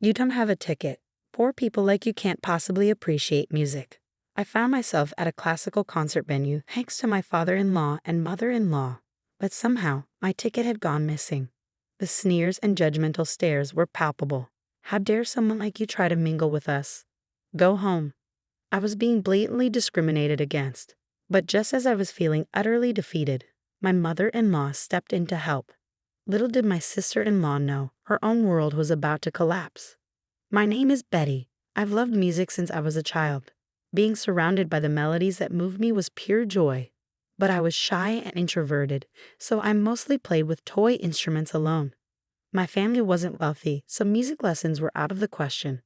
You don't have a ticket. Poor people like you can't possibly appreciate music. I found myself at a classical concert venue thanks to my father-in-law and mother-in-law, but somehow my ticket had gone missing. The sneers and judgmental stares were palpable. How dare someone like you try to mingle with us? Go home. I was being blatantly discriminated against. But just as I was feeling utterly defeated, my mother-in-law stepped in to help. Little did my sister-in-law know her own world was about to collapse. My name is Betty. I've loved music since I was a child. Being surrounded by the melodies that moved me was pure joy. But I was shy and introverted, so I mostly played with toy instruments alone. My family wasn't wealthy, so music lessons were out of the question.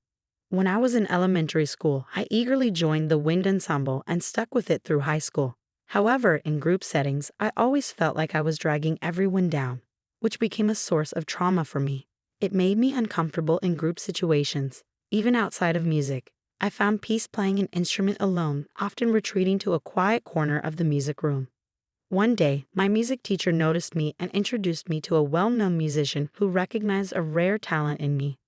When I was in elementary school, I eagerly joined the wind ensemble and stuck with it through high school. However, in group settings, I always felt like I was dragging everyone down, which became a source of trauma for me. It made me uncomfortable in group situations. Even outside of music, I found peace playing an instrument alone, often retreating to a quiet corner of the music room. One day, my music teacher noticed me and introduced me to a well-known musician who recognized a rare talent in me.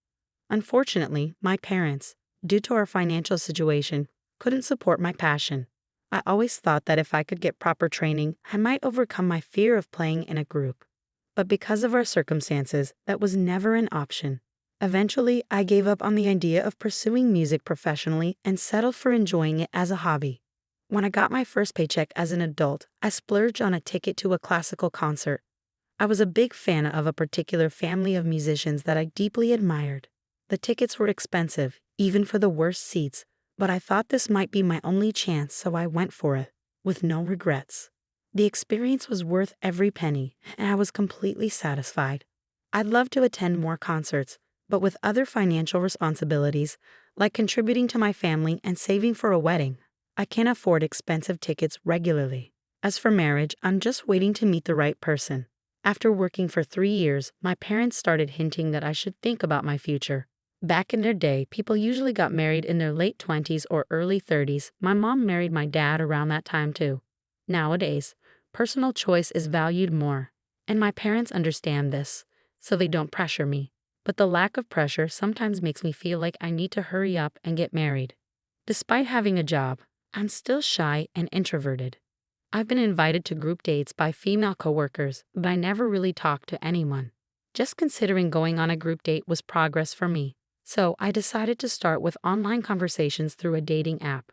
Unfortunately, my parents, due to our financial situation, couldn't support my passion. I always thought that if I could get proper training, I might overcome my fear of playing in a group. But because of our circumstances, that was never an option. Eventually, I gave up on the idea of pursuing music professionally and settled for enjoying it as a hobby. When I got my first paycheck as an adult, I splurged on a ticket to a classical concert. I was a big fan of a particular family of musicians that I deeply admired. The tickets were expensive, even for the worst seats, but I thought this might be my only chance, so I went for it, with no regrets. The experience was worth every penny, and I was completely satisfied. I'd love to attend more concerts, but with other financial responsibilities, like contributing to my family and saving for a wedding, I can't afford expensive tickets regularly. As for marriage, I'm just waiting to meet the right person. After working for 3 years, my parents started hinting that I should think about my future. Back in their day, people usually got married in their late 20s or early 30s. My mom married my dad around that time too. Nowadays, personal choice is valued more, and my parents understand this, so they don't pressure me. But the lack of pressure sometimes makes me feel like I need to hurry up and get married. Despite having a job, I'm still shy and introverted. I've been invited to group dates by female coworkers, but I never really talked to anyone. Just considering going on a group date was progress for me, so I decided to start with online conversations through a dating app.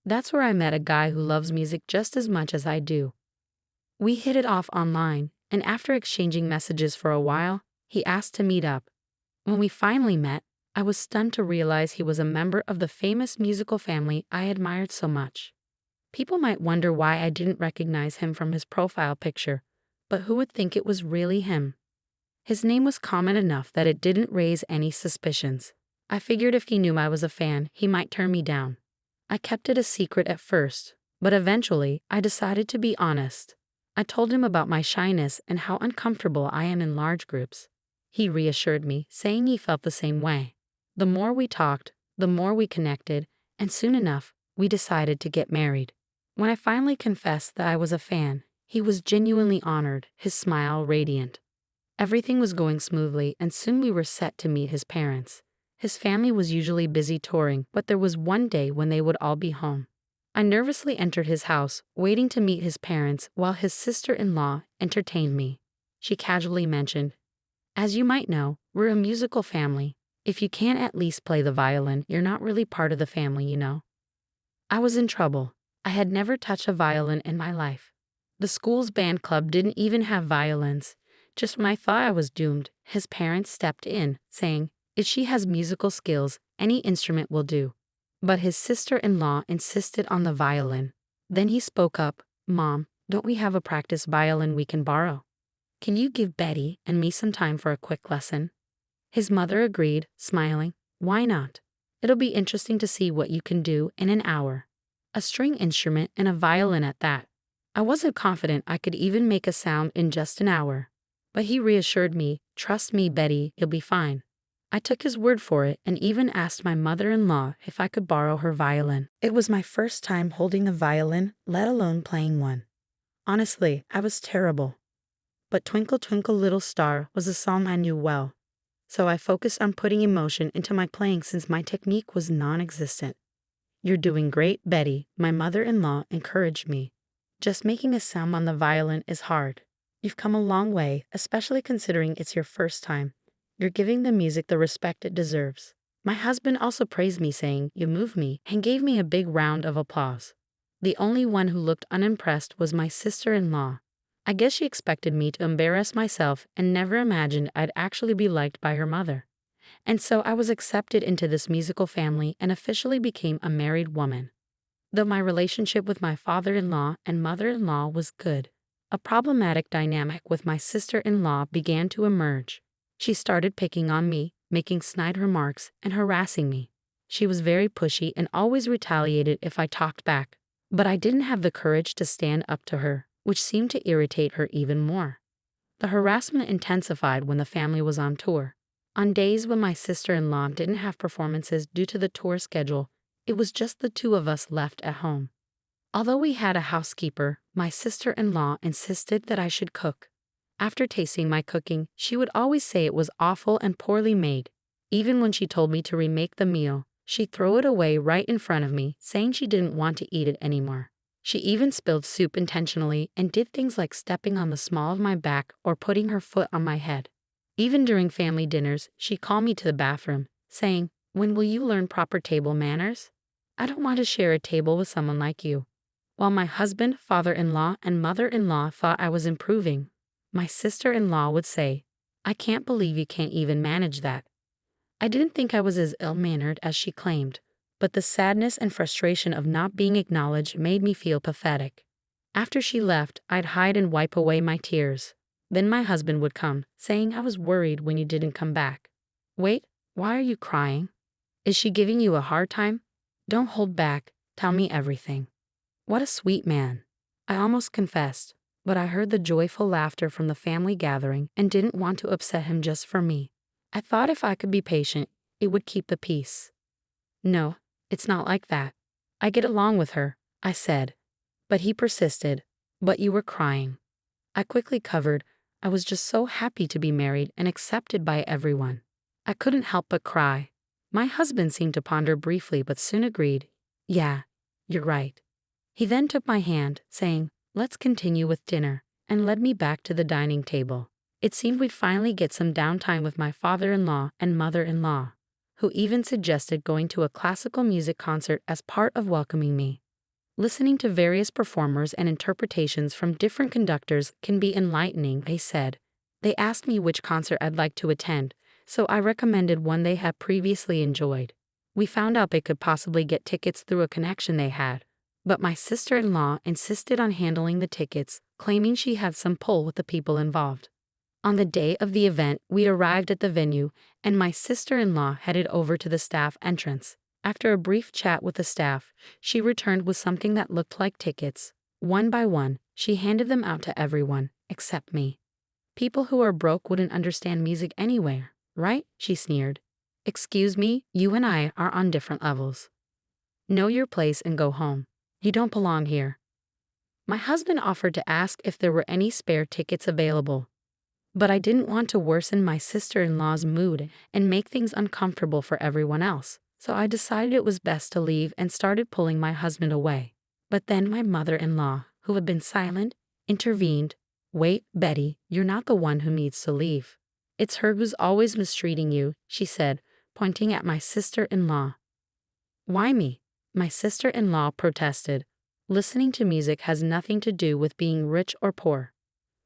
That's where I met a guy who loves music just as much as I do. We hit it off online, and after exchanging messages for a while, he asked to meet up. When we finally met, I was stunned to realize he was a member of the famous musical family I admired so much. People might wonder why I didn't recognize him from his profile picture, but who would think it was really him? His name was common enough that it didn't raise any suspicions. I figured if he knew I was a fan, he might turn me down. I kept it a secret at first, but eventually I decided to be honest. I told him about my shyness and how uncomfortable I am in large groups. He reassured me, saying he felt the same way. The more we talked, the more we connected, and soon enough, we decided to get married. When I finally confessed that I was a fan, he was genuinely honored, his smile radiant. Everything was going smoothly, and soon we were set to meet his parents. His family was usually busy touring, but there was one day when they would all be home. I nervously entered his house, waiting to meet his parents while his sister-in-law entertained me. She casually mentioned, "As you might know, we're a musical family. If you can't at least play the violin, you're not really part of the family, you know." I was in trouble. I had never touched a violin in my life. The school's band club didn't even have violins. Just when I thought I was doomed, his parents stepped in, saying, "If she has musical skills, any instrument will do." But his sister-in-law insisted on the violin. Then he spoke up, "Mom, don't we have a practice violin we can borrow? Can you give Betty and me some time for a quick lesson?" His mother agreed, smiling. "Why not? It'll be interesting to see what you can do in an hour." A string instrument and a violin at that. I wasn't confident I could even make a sound in just an hour. But he reassured me, "Trust me, Betty, you'll be fine." I took his word for it and even asked my mother-in-law if I could borrow her violin. It was my first time holding a violin, let alone playing one. Honestly, I was terrible. But "Twinkle, Twinkle, Little Star" was a song I knew well. So I focused on putting emotion into my playing since my technique was non-existent. "You're doing great, Betty," my mother-in-law encouraged me. "Just making a sound on the violin is hard. You've come a long way, especially considering it's your first time. You're giving the music the respect it deserves." My husband also praised me, saying, "You move me," and gave me a big round of applause. The only one who looked unimpressed was my sister-in-law. I guess she expected me to embarrass myself and never imagined I'd actually be liked by her mother. And so I was accepted into this musical family and officially became a married woman. Though my relationship with my father-in-law and mother-in-law was good, a problematic dynamic with my sister-in-law began to emerge. She started picking on me, making snide remarks, and harassing me. She was very pushy and always retaliated if I talked back, but I didn't have the courage to stand up to her, which seemed to irritate her even more. The harassment intensified when the family was on tour. On days when my sister-in-law didn't have performances due to the tour schedule, it was just the two of us left at home. Although we had a housekeeper, my sister-in-law insisted that I should cook. After tasting my cooking, she would always say it was awful and poorly made. Even when she told me to remake the meal, she'd throw it away right in front of me, saying she didn't want to eat it anymore. She even spilled soup intentionally and did things like stepping on the small of my back or putting her foot on my head. Even during family dinners, she'd call me to the bathroom, saying, "When will you learn proper table manners? I don't want to share a table with someone like you." While my husband, father-in-law, and mother-in-law thought I was improving, my sister-in-law would say, "I can't believe you can't even manage that." I didn't think I was as ill-mannered as she claimed, but the sadness and frustration of not being acknowledged made me feel pathetic. After she left, I'd hide and wipe away my tears. Then my husband would come, saying I was worried when you didn't come back. "Wait, why are you crying? Is she giving you a hard time? Don't hold back, tell me everything." What a sweet man. I almost confessed, but I heard the joyful laughter from the family gathering and didn't want to upset him just for me. I thought if I could be patient, it would keep the peace. "No, it's not like that. I get along with her," I said. But he persisted, "But you were crying." I quickly covered, I was just so happy to be married and accepted by everyone. I couldn't help but cry. My husband seemed to ponder briefly but soon agreed, "Yeah, you're right." He then took my hand, saying, "Let's continue with dinner," and led me back to the dining table. It seemed we'd finally get some downtime with my father-in-law and mother-in-law, who even suggested going to a classical music concert as part of welcoming me. Listening to various performers and interpretations from different conductors can be enlightening, they said. They asked me which concert I'd like to attend, so I recommended one they had previously enjoyed. We found out they could possibly get tickets through a connection they had, but my sister-in-law insisted on handling the tickets, claiming she had some pull with the people involved. On the day of the event, we arrived at the venue, and my sister-in-law headed over to the staff entrance. After a brief chat with the staff, she returned with something that looked like tickets. One by one, she handed them out to everyone, except me. "People who are broke wouldn't understand music anywhere, right?" she sneered. "Excuse me, you and I are on different levels. Know your place and go home. You don't belong here." My husband offered to ask if there were any spare tickets available, but I didn't want to worsen my sister-in-law's mood and make things uncomfortable for everyone else. So I decided it was best to leave and started pulling my husband away. But then my mother-in-law, who had been silent, intervened. "Wait, Betty, you're not the one who needs to leave. It's her who's always mistreating you," she said, pointing at my sister-in-law. "Why me?" my sister-in-law protested. "Listening to music has nothing to do with being rich or poor.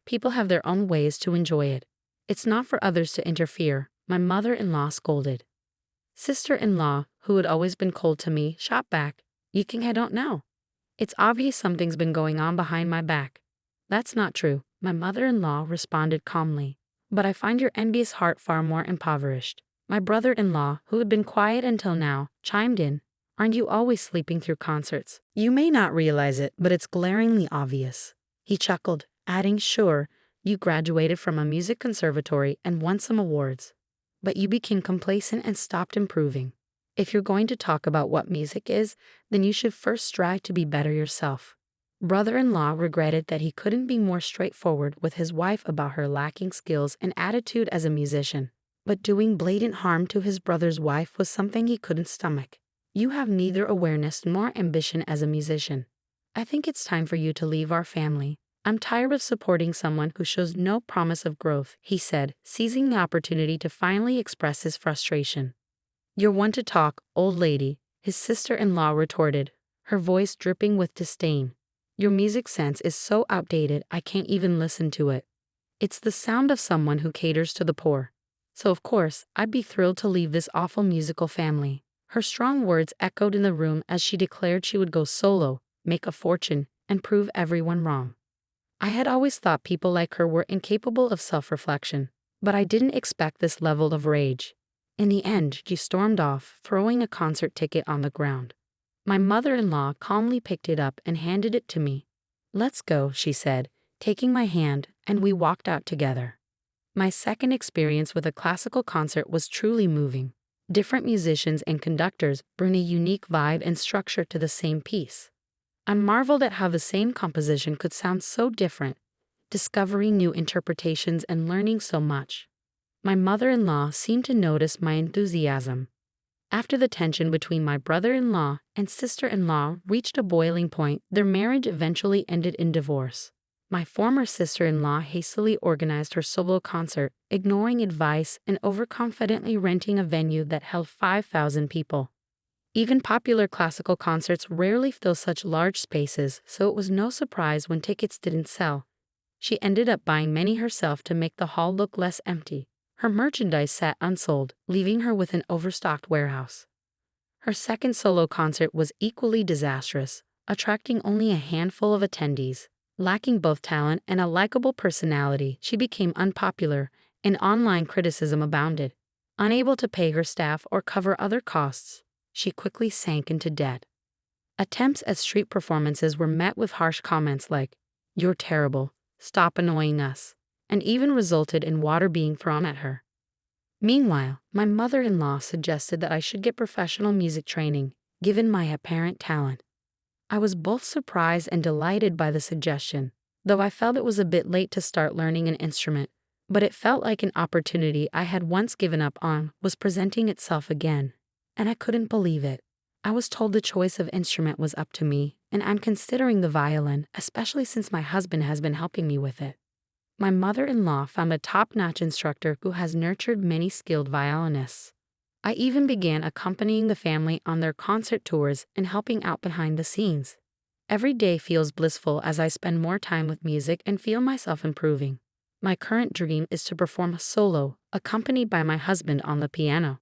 People have their own ways to enjoy it. It's not for others to interfere," my mother-in-law scolded. Sister-in-law, who had always been cold to me, shot back, "You think I don't know? It's obvious something's been going on behind my back." "That's not true," my mother-in-law responded calmly. "But I find your envious heart far more impoverished." My brother-in-law, who had been quiet until now, chimed in, "Aren't you always sleeping through concerts? You may not realize it, but it's glaringly obvious." He chuckled, adding, "Sure, you graduated from a music conservatory and won some awards. But you became complacent and stopped improving. If you're going to talk about what music is, then you should first strive to be better yourself." Brother-in-law regretted that he couldn't be more straightforward with his wife about her lacking skills and attitude as a musician. but doing blatant harm to his brother's wife was something he couldn't stomach. You have neither awareness nor ambition as a musician. I think it's time for you to leave our family. I'm tired of supporting someone who shows no promise of growth, he said, seizing the opportunity to finally express his frustration. You're one to talk, old lady, his sister-in-law retorted, her voice dripping with disdain. Your music sense is so outdated I can't even listen to it. It's the sound of someone who caters to the poor. So of course, I'd be thrilled to leave this awful musical family. Her strong words echoed in the room as she declared she would go solo, make a fortune, and prove everyone wrong. I had always thought people like her were incapable of self-reflection, but I didn't expect this level of rage. In the end, she stormed off, throwing a concert ticket on the ground. My mother-in-law calmly picked it up and handed it to me. Let's go, she said, taking my hand, and we walked out together. My second experience with a classical concert was truly moving. Different musicians and conductors bring a unique vibe and structure to the same piece. I marveled at how the same composition could sound so different, discovering new interpretations and learning so much. My mother-in-law seemed to notice my enthusiasm. After the tension between my brother-in-law and sister-in-law reached a boiling point, their marriage eventually ended in divorce. My former sister-in-law hastily organized her solo concert, ignoring advice and overconfidently renting a venue that held 5,000 people. Even popular classical concerts rarely fill such large spaces, so it was no surprise when tickets didn't sell. She ended up buying many herself to make the hall look less empty. Her merchandise sat unsold, leaving her with an overstocked warehouse. Her second solo concert was equally disastrous, attracting only a handful of attendees. Lacking both talent and a likable personality, she became unpopular, and online criticism abounded. Unable to pay her staff or cover other costs, she quickly sank into debt. Attempts at street performances were met with harsh comments like, "You're terrible, stop annoying us," and even resulted in water being thrown at her. Meanwhile, my mother-in-law suggested that I should get professional music training, given my apparent talent. I was both surprised and delighted by the suggestion, though I felt it was a bit late to start learning an instrument, but it felt like an opportunity I had once given up on was presenting itself again, and I couldn't believe it. I was told the choice of instrument was up to me, and I'm considering the violin, especially since my husband has been helping me with it. My mother-in-law found a top-notch instructor who has nurtured many skilled violinists. I even began accompanying the family on their concert tours and helping out behind the scenes. Every day feels blissful as I spend more time with music and feel myself improving. My current dream is to perform solo, accompanied by my husband on the piano.